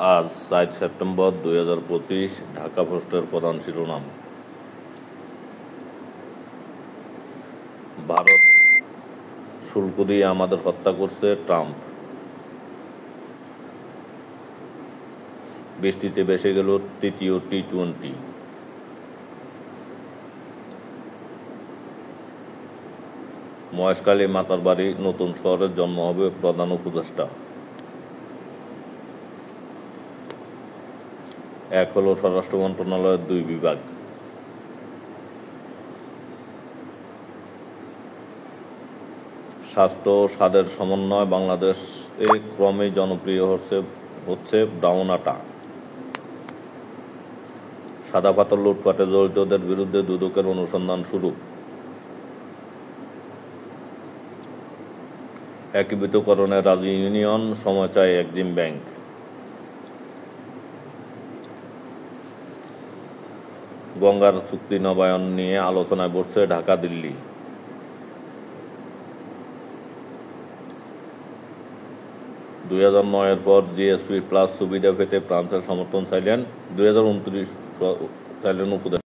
আজ 4 সেপ্টেম্বর 2025। ঢাকা পোস্টের প্রধান শিরোনাম। ভারত শুল্ক দিয়ে আমাদের হত্যা করছে, ট্রাম্প। বৃষ্টিতে ভেসে গেল তৃতীয় টি-20। মহেশখালী মাতারবাড়ি নতুন শহরের জন্ম হবে প্রধান উপদেষ্টা। এক হলো স্বরাষ্ট্র মন্ত্রণালয়ের 2 বিভাগ। স্বাস্থ্য ও স্বাদের সমন্বয় বাংলাদেশে ক্রমেই জনপ্রিয় হচ্ছে ব্রাউন আটা। সাদা পাথর লুটপাটে জড়িতদের বিরুদ্ধে দুদকের অনুসন্ধান শুরু। একীভূতকরণে রাজি ইউনিয়ন, সময় চায় এক্সিম ব্যাংক। গঙ্গার চুক্তি নবায়ন নিয়ে আলোচনায় বসছে ঢাকা দিল্লি। (2009-এর পর জিএসপি প্লাস সুবিধা পেতে ফ্রান্সের সমর্থন চাইলেন 2029 উপদেষ্টা।